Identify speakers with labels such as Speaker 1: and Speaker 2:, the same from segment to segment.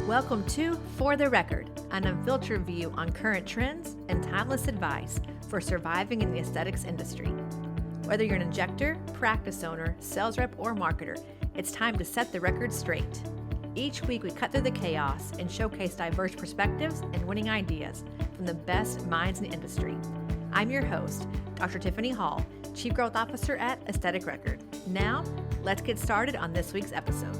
Speaker 1: Welcome to For the Record, an unfiltered view on current trends and timeless advice for surviving in the aesthetics industry. Whether you're an injector, practice owner, sales rep, or marketer, it's time to set the record straight. Each week we cut through the chaos and showcase diverse perspectives and winning ideas from the best minds in the industry. I'm your host, Dr. Tiffany Hall, Chief Growth Officer at Aesthetic Record. Now, let's get started on this week's episode.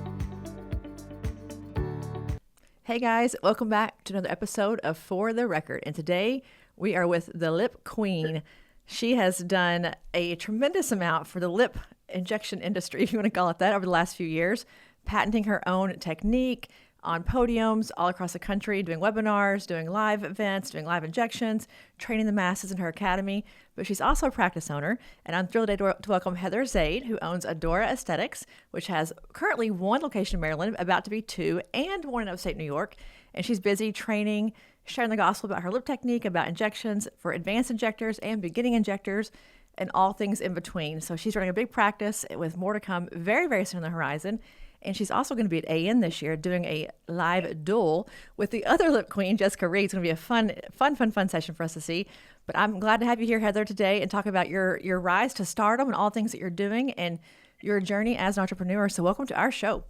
Speaker 1: Hey guys, welcome back to another episode of For the Record. And today we are with the Lip Queen. She has done a tremendous amount for the lip injection industry, if you want to call it that, over the last few years, patenting her own technique on podiums all across the country, doing webinars, doing live events, doing live injections, training the masses in her academy. But she's also a practice owner, and I'm thrilled today to welcome Heather Zade, who owns Adora Aesthetics, which has currently one location in Maryland, about to be two, and one in upstate New York. And she's busy training, sharing the gospel about her lip technique, about injections for advanced injectors and beginning injectors, and all things in between. So she's running a big practice with more to come very, very soon on the horizon. And she's also going to be at AN this year doing a live duel with the other lip queen, Jessica Reed. It's going to be a fun session for us to see. But I'm glad to have you here, Heather, today and talk about your rise to stardom and all things that you're doing and your journey as an entrepreneur. So welcome to our show.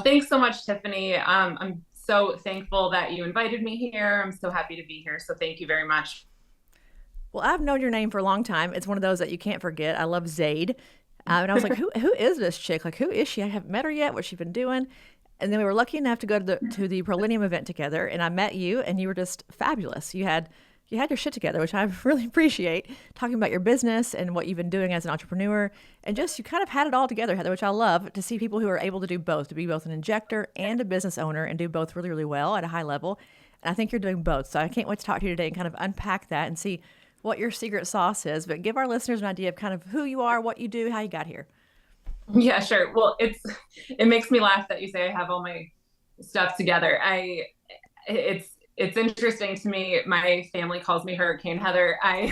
Speaker 2: Thanks so much, Tiffany. I'm so thankful that you invited me here. I'm so happy to be here. So thank you very much.
Speaker 1: Well, I've known your name for a long time. It's one of those that you can't forget. I love Zade. And I was like, who is this chick? Like, who is she? I haven't met her yet. What's she been doing? And then we were lucky enough to go to the Prolinium event together. And I met you, and you were just fabulous. You had your shit together, which I really appreciate, talking about your business and what you've been doing as an entrepreneur. And just, you kind of had it all together, Heather, which I love to see people who are able to do both, to be both an injector and a business owner and do both really, really well at a high level. And I think you're doing both. So I can't wait to talk to you today and kind of unpack that and see what your secret sauce is, but give our listeners an idea of kind of who you are, what you do, how you got here.
Speaker 2: Yeah, sure. Well, it makes me laugh that you say I have all my stuff together. It's interesting to me. My family calls me Hurricane Heather. I'm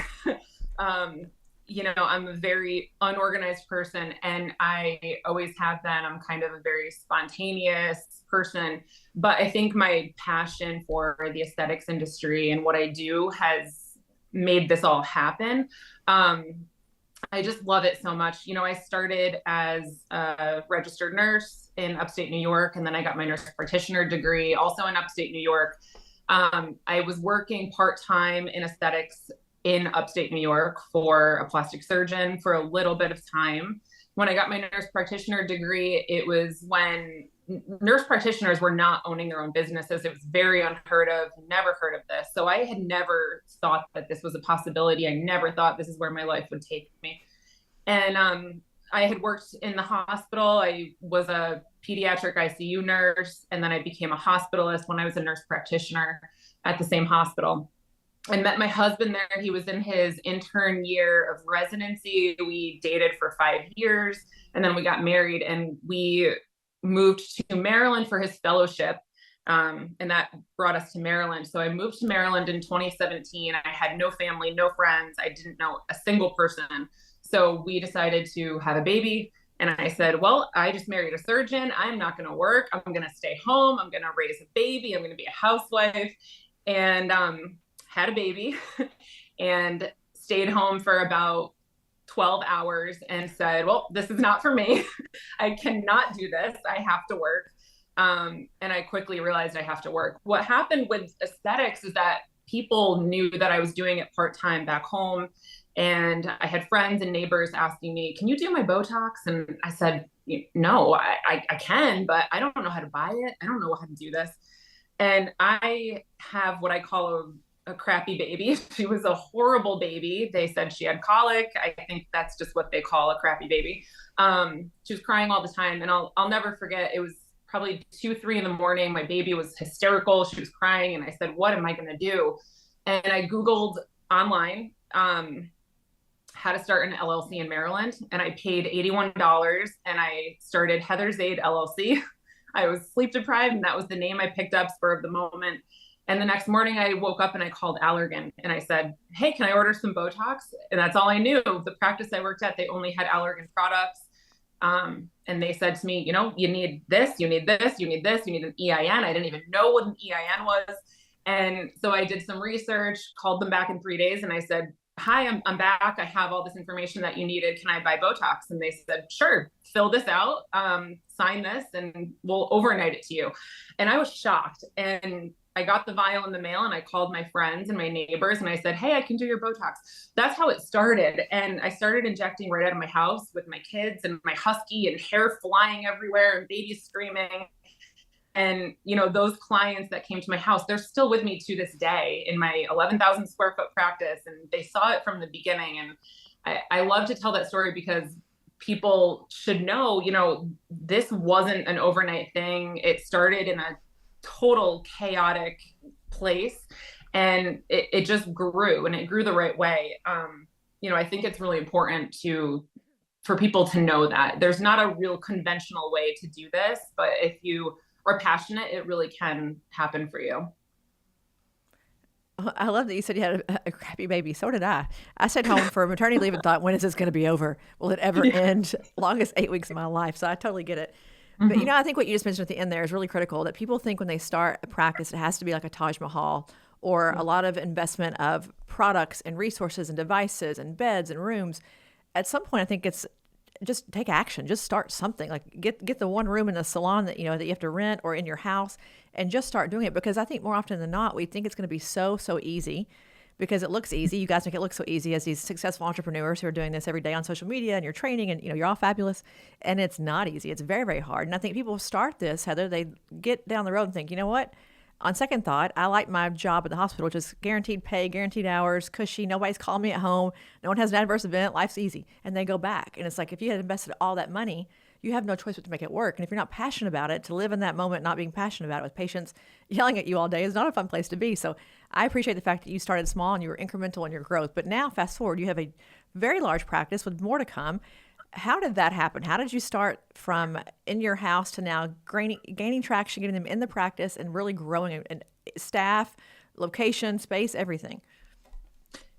Speaker 2: a very unorganized person, and I always have been. I'm kind of a very spontaneous person, but I think my passion for the aesthetics industry and what I do has made this all happen. I just love it so much. You know, I started as a registered nurse in upstate New York, and then I got my nurse practitioner degree also in upstate New York. I was working part-time in aesthetics in upstate New York for a plastic surgeon for a little bit of time. When I got my nurse practitioner degree, it was when nurse practitioners were not owning their own businesses. It was very unheard of, never heard of this. So I had never thought that this was a possibility. I never thought this is where my life would take me. And I had worked in the hospital. I was a pediatric ICU nurse, and then I became a hospitalist when I was a nurse practitioner at the same hospital. I met my husband there. He was in his intern year of residency. We dated for 5 years, and then we got married, and we moved to Maryland for his fellowship. And that brought us to Maryland. So I moved to Maryland in 2017. I had no family, no friends. I didn't know a single person. So we decided to have a baby. And I said, well, I just married a surgeon. I'm not going to work. I'm going to stay home. I'm going to raise a baby. I'm going to be a housewife. And had a baby and stayed home for about 12 hours and said, well, this is not for me. I cannot do this. I have to work. And I quickly realized I have to work. What happened with aesthetics is that people knew that I was doing it part-time back home. And I had friends and neighbors asking me, can you do my Botox? And I said, no, I can, but I don't know how to buy it. I don't know how to do this. And I have what I call a crappy baby. She was a horrible baby. They said she had colic. I think that's just what they call a crappy baby. She was crying all the time. And I'll never forget, it was probably 2, 3 in the morning. My baby was hysterical. She was crying. And I said, what am I going to do? And I Googled online how to start an LLC in Maryland. And I paid $81 and I started Heather Zade LLC. I was sleep deprived, and that was the name I picked up spur of the moment. And the next morning I woke up and I called Allergan and I said, hey, can I order some Botox? And that's all I knew. The practice I worked at, they only had Allergan products. And they said to me, you need this, you need this, you need this, you need an EIN. I didn't even know what an EIN was. And so I did some research, called them back in 3 days, and I said, hi, I'm back. I have all this information that you needed. Can I buy Botox? And they said, sure, fill this out, sign this, and we'll overnight it to you. And I was shocked. And I got the vial in the mail, and I called my friends and my neighbors, and I said, hey, I can do your Botox. That's how it started. And I started injecting right out of my house with my kids and my husky, and hair flying everywhere and babies screaming. And, those clients that came to my house, they're still with me to this day in my 11,000 square foot practice. And they saw it from the beginning. And I love to tell that story because people should know, this wasn't an overnight thing. It started in a total chaotic place, and it just grew, and it grew the right way. I think it's really important for people to know that there's not a real conventional way to do this, but if you are passionate, it really can happen for you.
Speaker 1: I love that you said you had a crappy baby. So did I. I stayed home for maternity leave and thought, when is this going to be over? Will it ever end? Longest 8 weeks of my life. So I totally get it. But, I think what you just mentioned at the end there is really critical, that people think when they start a practice, it has to be like a Taj Mahal or a lot of investment of products and resources and devices and beds and rooms. At some point, I think it's just take action. Just start something. Like get the one room in the salon that you have to rent, or in your house, and just start doing it. Because I think more often than not, we think it's going to be so easy because it looks easy. You guys make it look so easy as these successful entrepreneurs who are doing this every day on social media, and you're training, and you're all fabulous. And it's not easy. It's very, very hard. And I think people start this, Heather, they get down the road and think, you know what? On second thought, I like my job at the hospital, which is guaranteed pay, guaranteed hours, cushy. Nobody's calling me at home. No one has an adverse event. Life's easy. And they go back. And it's like, if you had invested all that money, you have no choice but to make it work. And if you're not passionate about it, to live in that moment, not being passionate about it with patients yelling at you all day is not a fun place to be. So I appreciate the fact that you started small and you were incremental in your growth. But now fast forward, you have a very large practice with more to come. How did that happen? How did you start from in your house to now gaining traction, getting them in the practice, and really growing and staff, location, space, everything?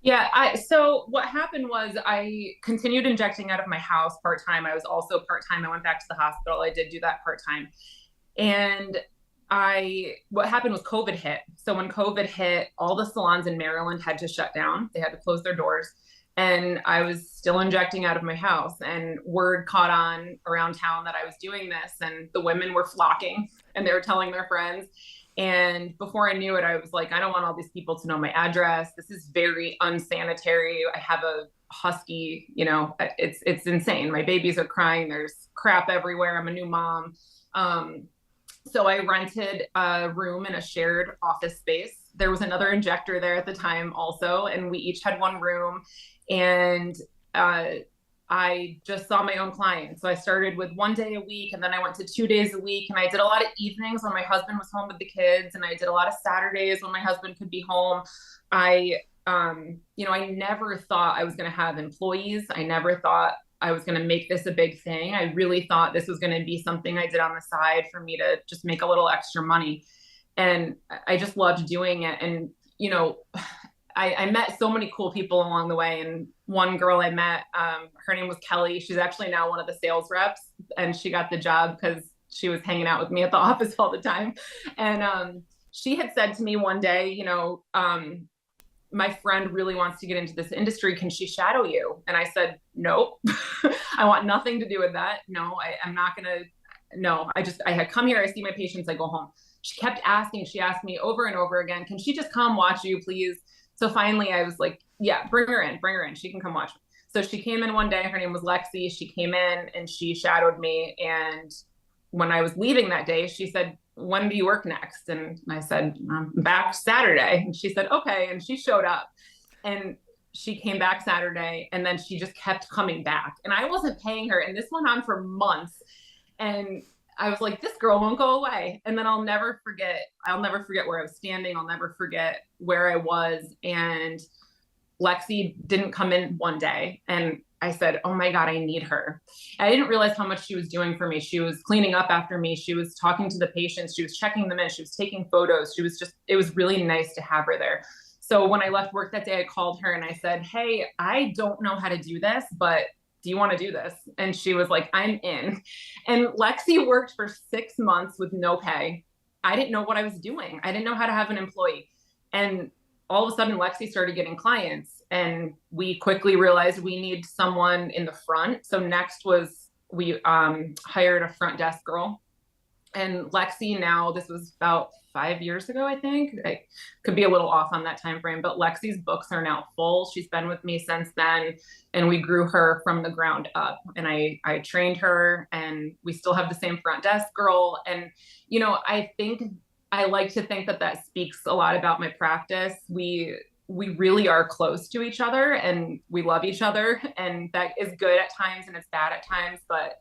Speaker 2: Yeah. So what happened was I continued injecting out of my house part-time. I was also part-time. I went back to the hospital. I did do that part-time. And what happened was COVID hit. So when COVID hit, all the salons in Maryland had to shut down. They had to close their doors. And I was still injecting out of my house, and word caught on around town that I was doing this, and the women were flocking and they were telling their friends. And before I knew it, I was like, I don't want all these people to know my address. This is very unsanitary. I have a husky, it's insane. My babies are crying. There's crap everywhere. I'm a new mom. So I rented a room in a shared office space. There was another injector there at the time also, and we each had one room. And I just saw my own clients. So I started with 1 day a week, and then I went to 2 days a week, and I did a lot of evenings when my husband was home with the kids, and I did a lot of Saturdays when my husband could be home. I never thought I was going to have employees. I never thought I was going to make this a big thing. I really thought this was going to be something I did on the side for me to just make a little extra money. And I just loved doing it. And, I met so many cool people along the way. And one girl I met, her name was Kelly. She's actually now one of the sales reps, and she got the job because she was hanging out with me at the office all the time. And she had said to me one day, my friend really wants to get into this industry. Can she shadow you? And I said, nope, I want nothing to do with that. No, I'm not going to. No, I had come here. I see my patients. I go home. She kept asking. She asked me over and over again, can she just come watch you, please? So finally I was like, yeah, bring her in. She can come watch me. So she came in one day. Her name was Lexi. She came in and she shadowed me. And when I was leaving that day, she said, when do you work next? And I said, I'm back Saturday. And she said, okay. And she showed up, and she came back Saturday, and then she just kept coming back, and I wasn't paying her. And this went on for months. And I was like, this girl won't go away. And then I'll never forget where I was standing. I'll never forget where I was. And Lexi didn't come in one day. And I said, oh my God, I need her. I didn't realize how much she was doing for me. She was cleaning up after me. She was talking to the patients. She was checking them in. She was taking photos. It was really nice to have her there. So when I left work that day, I called her and I said, hey, I don't know how to do this, but do you want to do this? And she was like, I'm in. And Lexi worked for 6 months with no pay. I didn't know what I was doing. I didn't know how to have an employee. And all of a sudden, Lexi started getting clients, and we quickly realized we need someone in the front. So next was we hired a front desk girl. And Lexi now, this was about 5 years ago, I think. I could be a little off on that time frame, but Lexi's books are now full. She's been with me since then, and we grew her from the ground up. And I trained her, and we still have the same front desk girl. And I think I like to think that that speaks a lot about my practice. We really are close to each other, and we love each other, and that is good at times and it's bad at times, but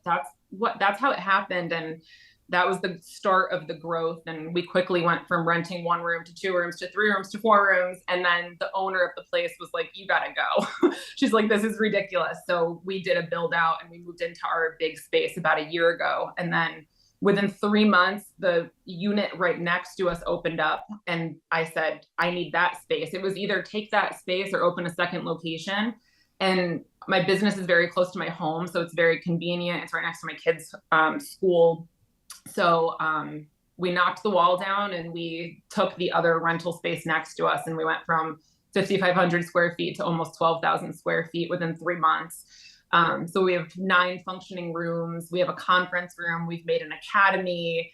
Speaker 2: that's how it happened. And that was the start of the growth. And we quickly went from renting 1 room to 2 rooms to 3 rooms to 4 rooms. And then the owner of the place was like, you gotta go. She's like, this is ridiculous. So we did a build out, and we moved into our big space about a year ago. And then within 3 months, the unit right next to us opened up, and I said, I need that space. It was either take that space or open a second location. And my business is very close to my home, so it's very convenient. It's right next to my kids' school. So we knocked the wall down, and we took the other rental space next to us, and we went from 5,500 square feet to almost 12,000 square feet within 3 months. So we have 9 functioning rooms. We have a conference room. We've made an academy.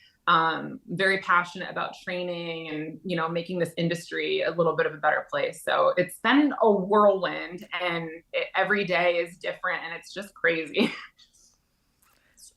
Speaker 2: Very passionate about training and, making this industry a little bit of a better place. So it's been a whirlwind, and every day is different, and it's just crazy.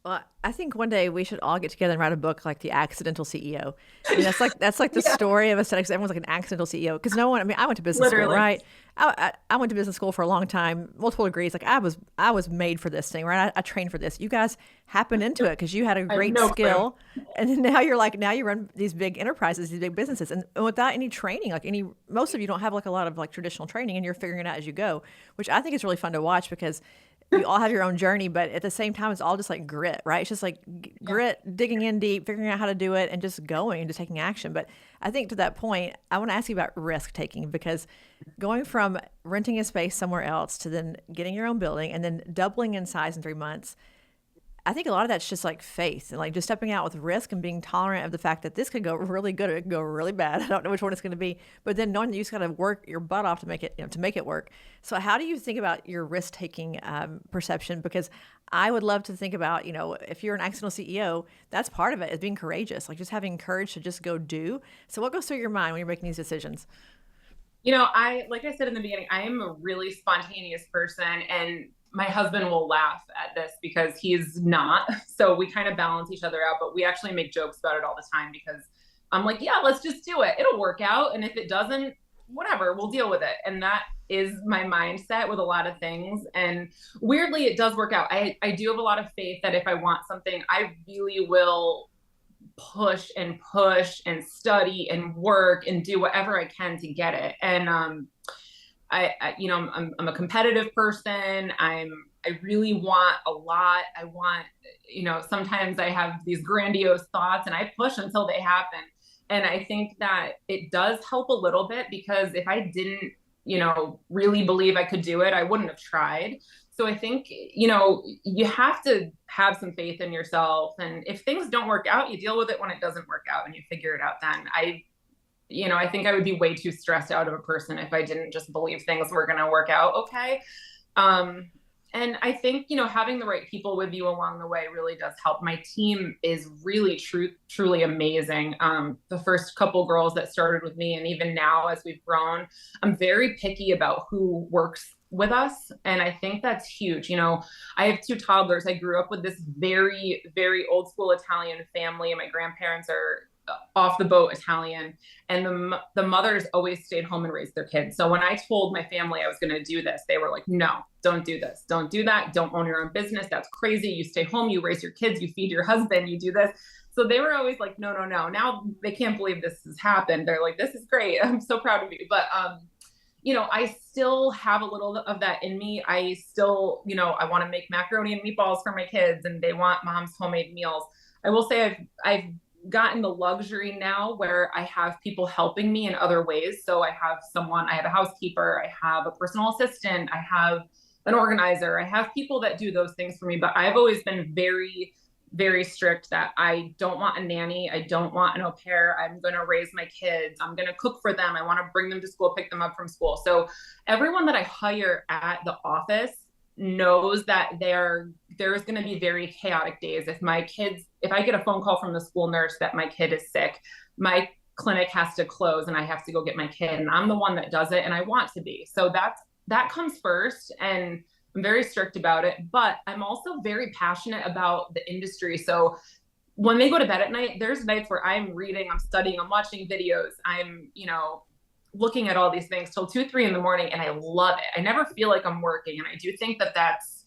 Speaker 1: Well, I think one day we should all get together and write a book like The Accidental CEO. I mean, that's like the story of aesthetics. Everyone's like an accidental CEO, because no one. I mean, I went to business school, right? I went to business school for a long time, multiple degrees. Like I was made for this thing, right? I trained for this. You guys happened into it because you had a great skill, and then now you run these big enterprises, these big businesses, and without any training, most of you don't have like a lot of like traditional training, and you're figuring it out as you go, which I think is really fun to watch because you all have your own journey, but at the same time, it's all just like grit, right? It's just like grit, digging in deep, figuring out how to do it, and just going and just taking action. But I think to that point, I want to ask you about risk taking, because going from renting a space somewhere else to then getting your own building and then doubling in size in 3 months, I think a lot of that's just like faith and like just stepping out with risk and being tolerant of the fact that this could go really good or it could go really bad. I don't know which one it's going to be, but then knowing that you just got to work your butt off to make it work. So how do you think about your risk taking perception? Because I would love to think about, if you're an accidental CEO, that's part of it, is being courageous, like just having courage to just go do. So what goes through your mind when you're making these decisions?
Speaker 2: Like I said in the beginning, I am a really spontaneous person, and my husband will laugh at this because he's not. So we kind of balance each other out, but we actually make jokes about it all the time because I'm like, yeah, let's just do it. It'll work out. And if it doesn't, whatever, we'll deal with it. And that is my mindset with a lot of things. And weirdly, it does work out. I do have a lot of faith that if I want something, I really will push and study and work and do whatever I can to get it. And I'm a competitive person. I really want a lot. I want, sometimes I have these grandiose thoughts and I push until they happen. And I think that it does help a little bit, because if I didn't, really believe I could do it, I wouldn't have tried. So I think, you have to have some faith in yourself. And if things don't work out, you deal with it when it doesn't work out and you figure it out then. I think I would be way too stressed out of a person if I didn't just believe things were going to work out okay. And I think, having the right people with you along the way really does help. My team is really truly amazing. The first couple girls that started with me, and even now as we've grown, I'm very picky about who works with us. And I think that's huge. I have 2 toddlers. I grew up with this very, very old school Italian family, and my grandparents are off the boat Italian, and the mothers always stayed home and raised their kids. So when I told my family I was going to do this, they were like, no, don't do this. Don't do that. Don't own your own business. That's crazy. You stay home, you raise your kids, you feed your husband, you do this. So they were always like, no. Now they can't believe this has happened. They're like, this is great. I'm so proud of you. But, I still have a little of that in me. I still, I want to make macaroni and meatballs for my kids, and they want mom's homemade meals. I will say I've gotten the luxury now where I have people helping me in other ways. So I have a housekeeper, I have a personal assistant, I have an organizer. I have people that do those things for me, but I've always been very, very strict that I don't want a nanny. I don't want an au pair. I'm going to raise my kids. I'm going to cook for them. I want to bring them to school, pick them up from school. So everyone that I hire at the office knows that there's going to be very chaotic days. If I get a phone call from the school nurse that my kid is sick, my clinic has to close and I have to go get my kid, and I'm the one that does it, and I want to be. So that comes first, and I'm very strict about it, but I'm also very passionate about the industry. So when they go to bed at night, there's nights where I'm reading, I'm studying, I'm watching videos, I'm, looking at all these things till 2, 3 in the morning, and I love it. I never feel like I'm working. And I do think that that's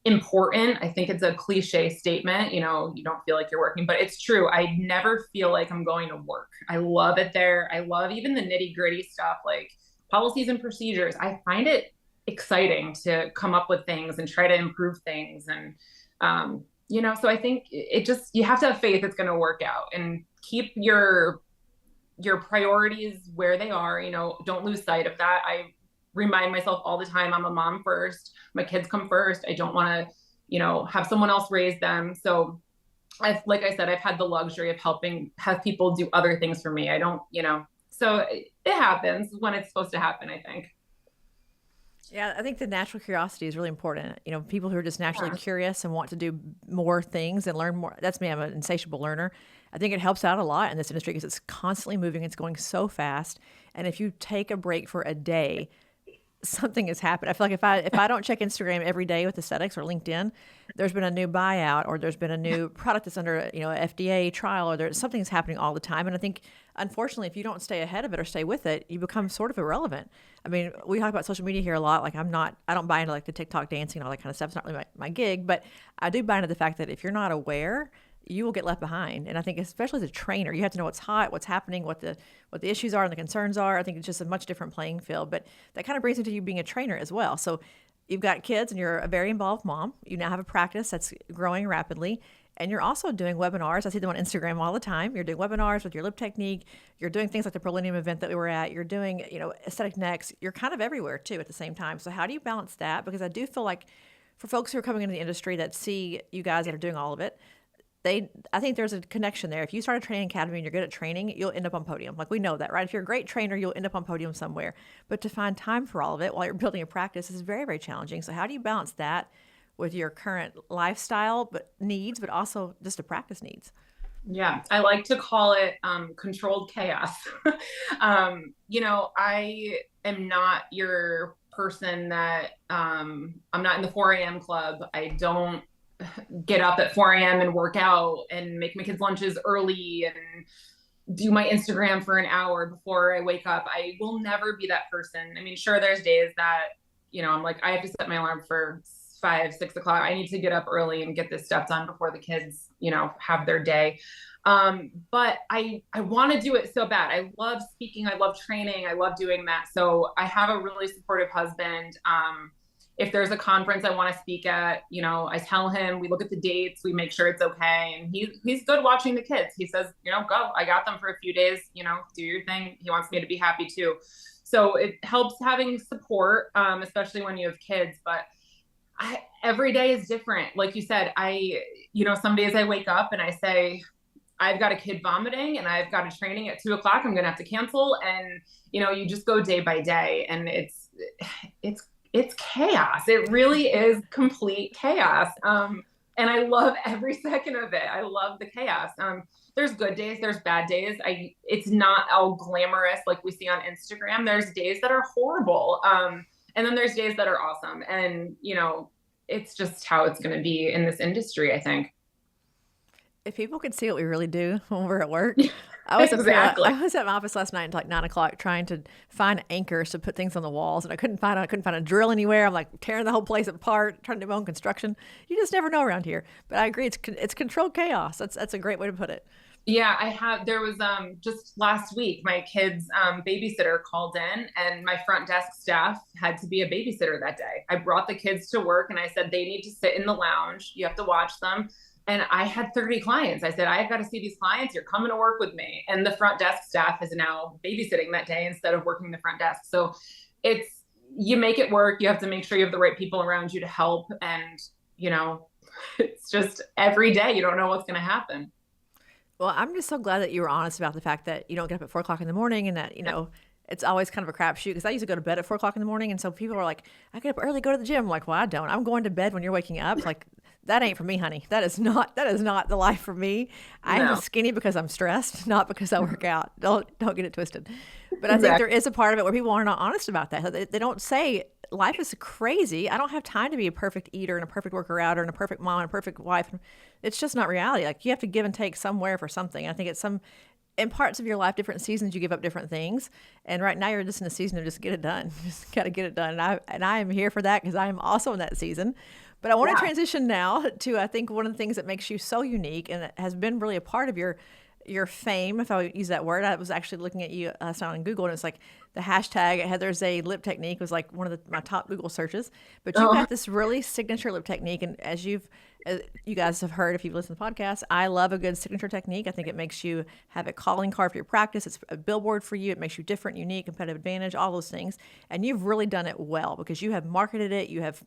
Speaker 2: important. I think it's a cliche statement, you don't feel like you're working, but it's true. I never feel like I'm going to work. I love it there. I love even the nitty gritty stuff like policies and procedures. I find it exciting to come up with things and try to improve things. And, so I think you have to have faith it's going to work out, and keep your priorities where they are. Don't lose sight of that. I remind myself all the time, I'm a mom first. My kids come first. I don't want to, have someone else raise them. So like I said, I've had the luxury of have people do other things for me. I don't, so it happens when it's supposed to happen, I think.
Speaker 1: Yeah, I think the natural curiosity is really important. People who are just naturally curious and want to do more things and learn more. That's me. I'm an insatiable learner. I think it helps out a lot in this industry because it's constantly moving. It's going so fast. And if you take a break for a day, something has happened. I feel like if I don't check Instagram every day with aesthetics or LinkedIn, there's been a new buyout, or there's been a new product that's under FDA trial, or there's something's happening all the time. And I think, unfortunately, if you don't stay ahead of it or stay with it, you become sort of irrelevant. I mean, we talk about social media here a lot. Like I don't buy into like the TikTok dancing and all that kind of stuff. It's not really my gig, but I do buy into the fact that if you're not aware, you will get left behind. And I think especially as a trainer, you have to know what's hot, what's happening, what the issues are and the concerns are. I think it's just a much different playing field. But that kind of brings into you being a trainer as well. So you've got kids and you're a very involved mom. You now have a practice that's growing rapidly. And you're also doing webinars. I see them on Instagram all the time. You're doing webinars with your lip technique. You're doing things like the Prolinium event that we were at. You're doing, aesthetic necks. You're kind of everywhere too at the same time. So how do you balance that? Because I do feel like for folks who are coming into the industry that see you guys that are doing all of it, I think there's a connection there. If you start a training academy and you're good at training, you'll end up on podium. Like we know that, right? If you're a great trainer, you'll end up on podium somewhere. But to find time for all of it while you're building a practice is very, very challenging. So how do you balance that with your current lifestyle needs, but also just the practice needs?
Speaker 2: Yeah, I like to call it controlled chaos. I am not your person that I'm not in the 4 a.m. club. I don't get up at 4 a.m. and work out and make my kids lunches early and do my Instagram for an hour before I wake up. I will never be that person. I mean, sure, there's days that, I'm like, I have to set my alarm for 5, 6 o'clock. I need to get up early and get this stuff done before the kids, have their day. But I want to do it so bad. I love speaking. I love training. I love doing that. So I have a really supportive husband. If there's a conference I want to speak at, I tell him, we look at the dates, we make sure it's okay. And he's good watching the kids. He says, go, I got them for a few days, do your thing. He wants me to be happy too. So it helps having support, especially when you have kids, but every day is different. Like you said, some days I wake up and I say, I've got a kid vomiting and I've got a training at 2 o'clock. I'm going to have to cancel. And, you just go day by day, and it's chaos. It really is complete chaos. And I love every second of it. I love the chaos. There's good days, there's bad days. It's not all glamorous like we see on Instagram. There's days that are horrible. And then there's days that are awesome. And, it's just how it's going to be in this industry, I think.
Speaker 1: If people could see what we really do when we're at work. I was at my office last night until like 9 o'clock trying to find anchors to put things on the walls, and I couldn't find a drill anywhere. I'm like tearing the whole place apart, trying to do my own construction. You just never know around here. But I agree, it's controlled chaos. That's a great way to put it.
Speaker 2: Yeah, there was just last week, my kid's babysitter called in, and my front desk staff had to be a babysitter that day. I brought the kids to work and I said, they need to sit in the lounge. You have to watch them. And I had 30 clients. I said, I've got to see these clients. You're coming to work with me. And the front desk staff is now babysitting that day instead of working the front desk. So it's, you make it work. You have to make sure you have the right people around you to help. And, you know, it's just every day, you don't know what's going to happen.
Speaker 1: Well, I'm just so glad that you were honest about the fact that you don't get up at 4 o'clock in the morning and that, it's always kind of a crapshoot because I used to go to bed at 4 o'clock in the morning. And so people are like, I get up early, go to the gym. I'm like, well, I don't. I'm going to bed when you're waking up. Like, that ain't for me, honey. That is not the life for me. I am
Speaker 2: No.
Speaker 1: skinny because I'm stressed, not because I work out. Don't get it twisted. But I think there is a part of it where people are not honest about that. They don't say life is crazy. I don't have time to be a perfect eater and a perfect worker outer and a perfect mom and a perfect wife. It's just not reality. Like you have to give and take somewhere for something. I think it's in parts of your life, different seasons, you give up different things. And right now you're just in a season of just get it done. Just got to get it done. And I am here for that because I am also in that season. But I want to transition now to, I think, one of the things that makes you so unique and that has been really a part of your fame, if I use that word. I was actually looking at you last night on Google, and it's like the hashtag Heather Zade lip technique was like one of my top Google searches. But you've got this really signature lip technique, and as you guys have heard if you've listened to the podcast, I love a good signature technique. I think it makes you have a calling card for your practice. It's a billboard for you. It makes you different, unique, competitive advantage, all those things. And you've really done it well because you have marketed it. You have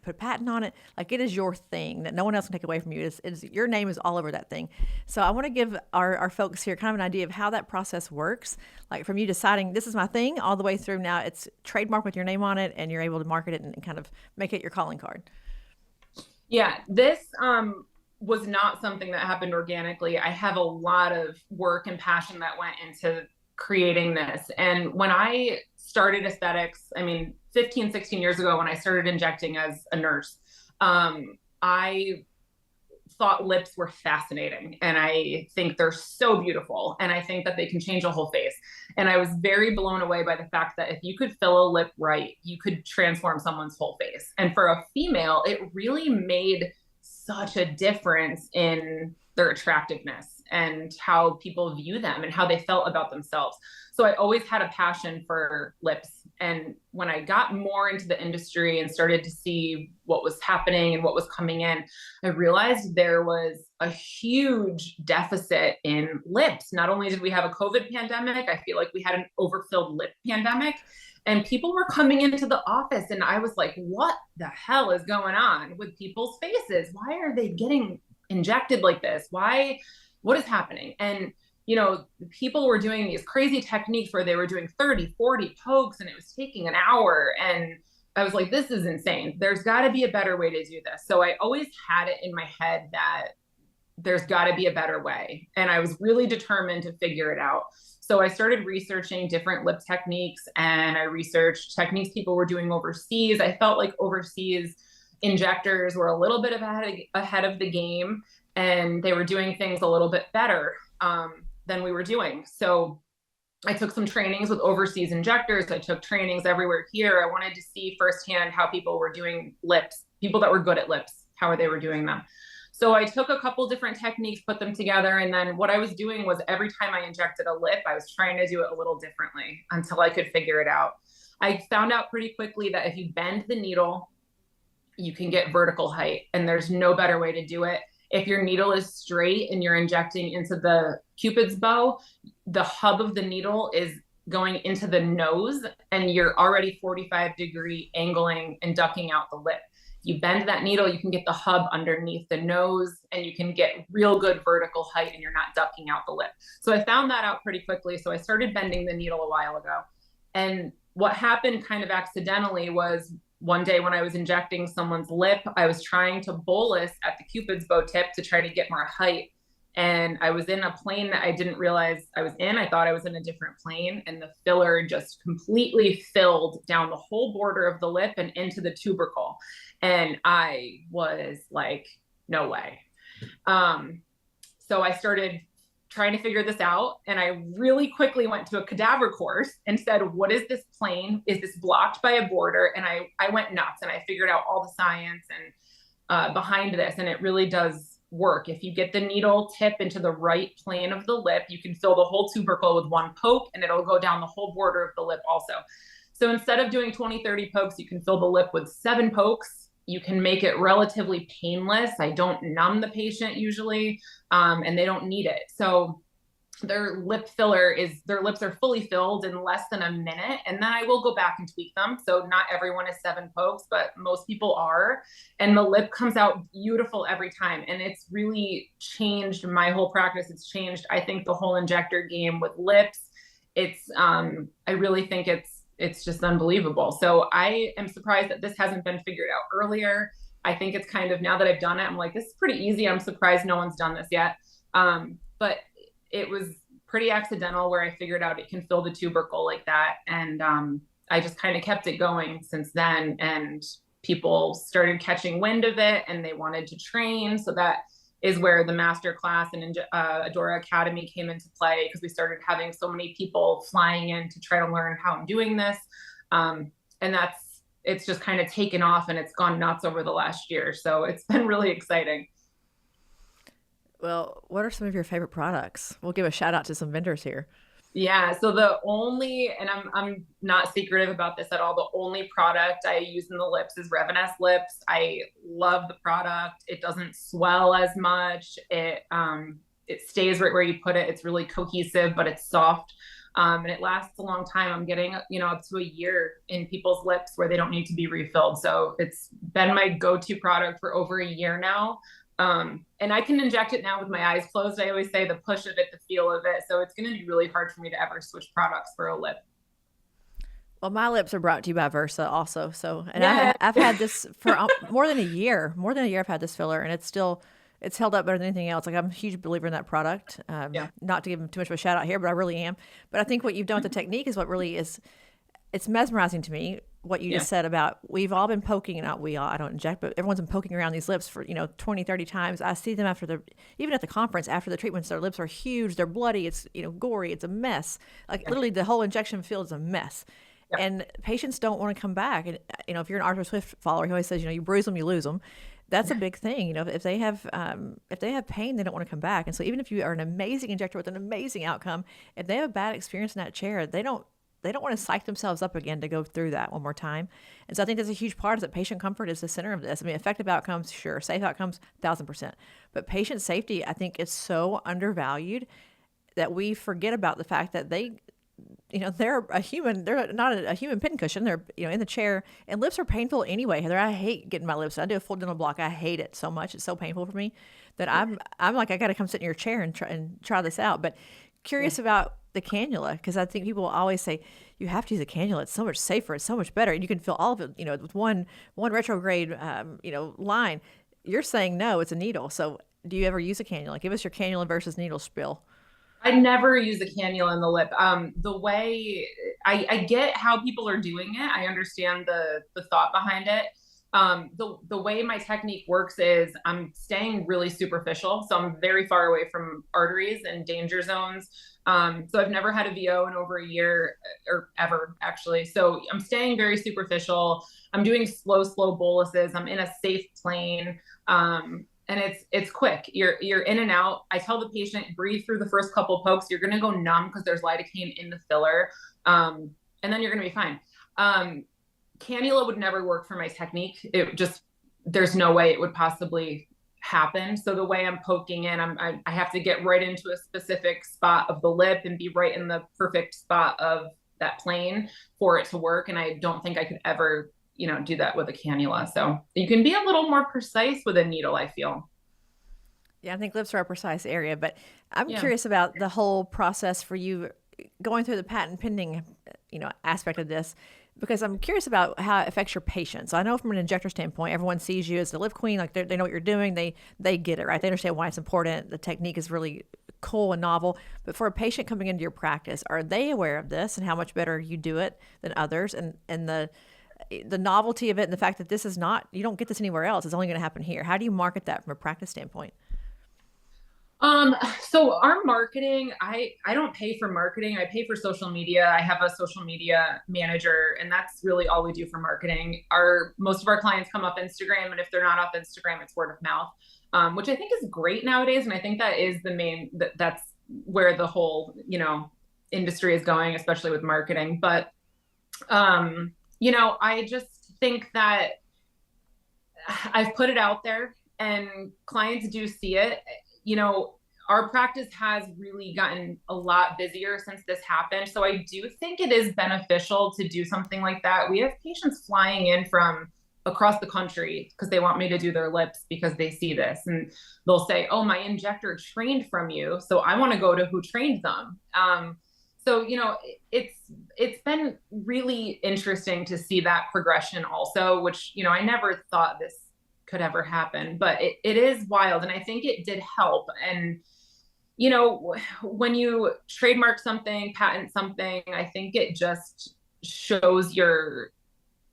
Speaker 1: put a patent on it. Like it is your thing that no one else can take away from you. It's your name is all over that thing. So I want to give our folks here kind of an idea of how that process works. Like from you deciding this is my thing all the way through now it's trademark with your name on it and you're able to market it and kind of make it your calling card.
Speaker 2: Yeah, this was not something that happened organically. I have a lot of work and passion that went into creating this. And when I started aesthetics, I mean, 15, 16 years ago, when I started injecting as a nurse, I thought lips were fascinating. And I think they're so beautiful. And I think that they can change a whole face. And I was very blown away by the fact that if you could fill a lip right, you could transform someone's whole face. And for a female, it really made such a difference in their attractiveness and how people view them and how they felt about themselves. So I always had a passion for lips. And when I got more into the industry and started to see what was happening and what was coming in, I realized there was a huge deficit in lips. Not only did we have a COVID pandemic, I feel like we had an overfilled lip pandemic. And people were coming into the office and I was like, what the hell is going on with people's faces? Why are they getting injected like this? What is happening? And people were doing these crazy techniques where they were doing 30, 40 pokes and it was taking an hour. And I was like, this is insane. There's got to be a better way to do this. So I always had it in my head that there's got to be a better way. And I was really determined to figure it out. So I started researching different lip techniques and I researched techniques people were doing overseas. I felt like overseas injectors were a little bit ahead of the game and they were doing things a little bit better than we were doing. So I took some trainings with overseas injectors. I took trainings everywhere here. I wanted to see firsthand how people were doing lips, people that were good at lips, how they were doing them. So I took a couple different techniques, put them together. And then what I was doing was every time I injected a lip, I was trying to do it a little differently until I could figure it out. I found out pretty quickly that if you bend the needle, you can get vertical height and there's no better way to do it. If your needle is straight and you're injecting into the Cupid's bow, the hub of the needle is going into the nose and you're already 45-degree angling and ducking out the lip. You bend that needle, you can get the hub underneath the nose and you can get real good vertical height and you're not ducking out the lip. So I found that out pretty quickly. So I started bending the needle a while ago. And what happened kind of accidentally was one day when I was injecting someone's lip, I was trying to bolus at the Cupid's bow tip to try to get more height. And I was in a plane that I didn't realize I was in. I thought I was in a different plane and the filler just completely filled down the whole border of the lip and into the tubercle. And I was like, no way. So I started trying to figure this out. And I really quickly went to a cadaver course and said, what is this plane? Is this blocked by a border? And I went nuts and I figured out all the science and behind this. And it really does work. If you get the needle tip into the right plane of the lip, you can fill the whole tubercle with one poke and it'll go down the whole border of the lip also. So instead of doing 20, 30 pokes, you can fill the lip with 7 pokes. You can make it relatively painless. I don't numb the patient usually, and they don't need it. So their lip filler is, their lips are fully filled in less than a minute. And then I will go back and tweak them. So not everyone is 7 pokes, but most people are. And the lip comes out beautiful every time. And it's really changed my whole practice. It's changed, I think, the whole injector game with lips. It's, I really think it's just unbelievable. So I am surprised that this hasn't been figured out earlier. I think it's kind of, now that I've done it, I'm like, this is pretty easy. I'm surprised no one's done this yet. But it was pretty accidental where I figured out it can fill the tubercle like that. And I just kind of kept it going since then. And people started catching wind of it and they wanted to train. So that is where the master class and Adora Academy came into play, because we started having so many people flying in to try to learn how I'm doing this. And it's just kind of taken off and it's gone nuts over the last year. So it's been really exciting.
Speaker 1: Well, what are some of your favorite products? We'll give a shout out to some vendors here.
Speaker 2: Yeah, so the only, and I'm not secretive about this at all, the only product I use in the lips is Reveness Lips. I love the product. It doesn't swell as much. It stays right where you put it. It's really cohesive, but it's soft. And it lasts a long time. I'm getting, up to a year in people's lips where they don't need to be refilled. So it's been my go-to product for over a year now. And I can inject it now with my eyes closed. I always say the push of it, the feel of it. So it's going to be really hard for me to ever switch products for a lip.
Speaker 1: Well, my lips are brought to you by Versa also. So, and yeah. I've had this for more than a year. I've had this filler, and it's held up better than anything else. Like, I'm a huge believer in that product. Not to give them too much of a shout out here, but I really am. But I think what you've done with the technique is what really is, it's mesmerizing to me. What you just said about, we've all been poking, not we all, I don't inject, but everyone's been poking around these lips for, 20, 30 times. I see them even at the conference, after the treatments, their lips are huge, they're bloody, it's, gory, it's a mess. Like literally the whole injection field is a mess. Yep. And patients don't want to come back. And, if you're an Arthur Swift follower, he always says, you bruise them, you lose them. That's a big thing. If they have pain, they don't want to come back. And so even if you are an amazing injector with an amazing outcome, if they have a bad experience in that chair, they don't want to psych themselves up again to go through that one more time. And so I think that's a huge part of that. Patient comfort is the center of this. I mean, effective outcomes, sure. Safe outcomes, 1,000%. But patient safety, I think, is so undervalued that we forget about the fact that they're a human. They're not a human pincushion. They're, in the chair. And lips are painful anyway. Heather, I hate getting my lips. I do a full dental block. I hate it so much. It's so painful for me that I'm like, I got to come sit in your chair and try this out. But curious about the cannula, because I think people always say you have to use a cannula. It's so much safer. It's so much better, and you can feel all of it. With one retrograde, line. You're saying no, it's a needle. So do you ever use a cannula? Give us your cannula versus needle spill.
Speaker 2: I never use a cannula in the lip. The way I get how people are doing it, I understand the thought behind it. The way my technique works is I'm staying really superficial. So I'm very far away from arteries and danger zones. So I've never had a VO in over a year, or ever actually. So I'm staying very superficial. I'm doing slow boluses. I'm in a safe plane. And it's quick. You're in and out. I tell the patient, breathe through the first couple pokes. You're going to go numb because there's lidocaine in the filler. And then you're going to be fine. Cannula would never work for my technique. There's no way it would possibly happen. So the way I'm poking in, I have to get right into a specific spot of the lip and be right in the perfect spot of that plane for it to work. And I don't think I could ever, do that with a cannula. So you can be a little more precise with a needle, I feel.
Speaker 1: Yeah, I think lips are a precise area, but I'm curious about the whole process for you going through the patent pending, aspect of this, because I'm curious about how it affects your patients. So I know from an injector standpoint, everyone sees you as the lip queen, like they know what you're doing. They get it, right? They understand why it's important. The technique is really cool and novel. But for a patient coming into your practice, are they aware of this and how much better you do it than others? And the novelty of it and the fact that this is not, you don't get this anywhere else. It's only going to happen here. How do you market that from a practice standpoint?
Speaker 2: So our marketing, I don't pay for marketing. I pay for social media. I have a social media manager, and that's really all we do for marketing. Most of our clients come off Instagram, and if they're not off Instagram, it's word of mouth, which I think is great nowadays. And I think that is that's where the whole, industry is going, especially with marketing. But, I just think that I've put it out there and clients do see it. our practice has really gotten a lot busier since this happened. So I do think it is beneficial to do something like that. We have patients flying in from across the country because they want me to do their lips because they see this, and they'll say, oh, my injector trained from you, so I want to go to who trained them. So it's been really interesting to see that progression also, which I never thought this could ever happen, but it is wild. And I think it did help. And when you trademark something, patent something, I think it just shows your,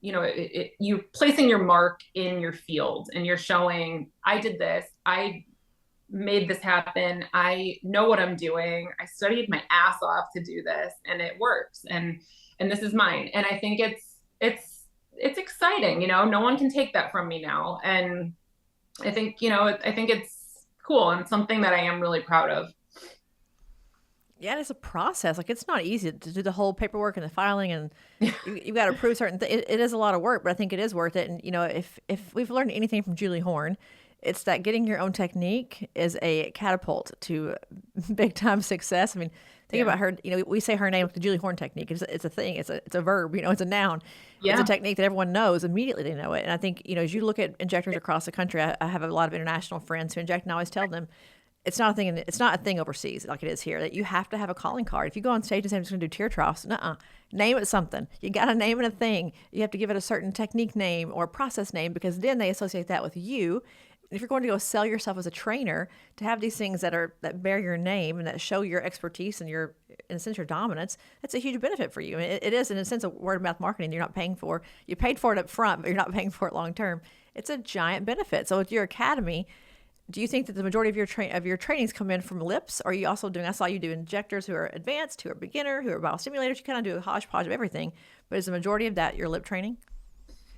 Speaker 2: you placing your mark in your field, and you're showing, I did this, I made this happen, I know what I'm doing, I studied my ass off to do this, and it works, and this is mine. And I think it's exciting. No one can take that from me now. And I think it's cool, and something that I am really proud of.
Speaker 1: Yeah, it's a process. Like, it's not easy to do the whole paperwork and the filing, and you've got to prove certain things. It is a lot of work, but I think it is worth it. And if we've learned anything from Julie Horn, it's that getting your own technique is a catapult to big time success. I mean, think about her. We say her name, the Julie Horn technique. It's a thing. It's a verb. It's a noun.
Speaker 2: Yeah.
Speaker 1: It's a technique that everyone knows immediately. They know it. And I think as you look at injectors across the country, I have a lot of international friends who inject, and I always tell them, it's not a thing. It's not a thing overseas like it is here. That you have to have a calling card. If you go on stage and say, I'm just going to do tear troughs, name it something. You got to name it a thing. You have to give it a certain technique name or process name, because then they associate that with you. If you're going to go sell yourself as a trainer, to have these things that bear your name and that show your expertise and your, in a sense, your dominance, that's a huge benefit for you. I mean, it is, in a sense, a word of mouth marketing. You're not paying for. You paid for it up front, but you're not paying for it long term. It's a giant benefit. So with your academy, do you think that the majority of your trainings come in from lips? Or are you also doing, I saw you do injectors who are advanced, who are beginner, who are biostimulators. You kind of do a hodgepodge of everything. But is the majority of that your lip training?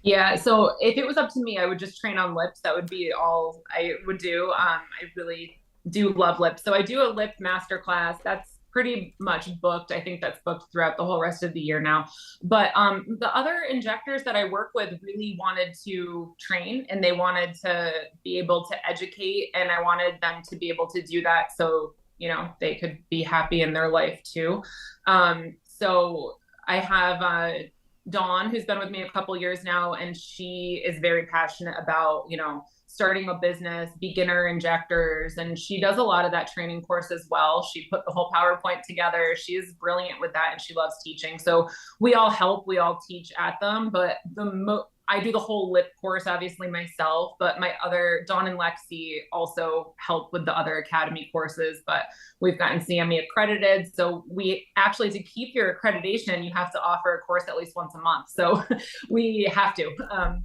Speaker 2: Yeah. So if it was up to me, I would just train on lips. That would be all I would do. I really do love lips. So I do a lip masterclass. That's pretty much booked. I think that's booked throughout the whole rest of the year now. But the other injectors that I work with really wanted to train, and they wanted to be able to educate, and I wanted them to be able to do that so they could be happy in their life too. So I have Dawn, who's been with me a couple years now, and she is very passionate about, starting a business, beginner injectors, and she does a lot of that training course as well. She put the whole PowerPoint together. She is brilliant with that, and she loves teaching. So we all help, we all teach at them, but I do the whole lip course, obviously, myself, but my other, Dawn and Lexi, also help with the other academy courses, but we've gotten CME accredited. So we actually, to keep your accreditation, you have to offer a course at least once a month. So we have to.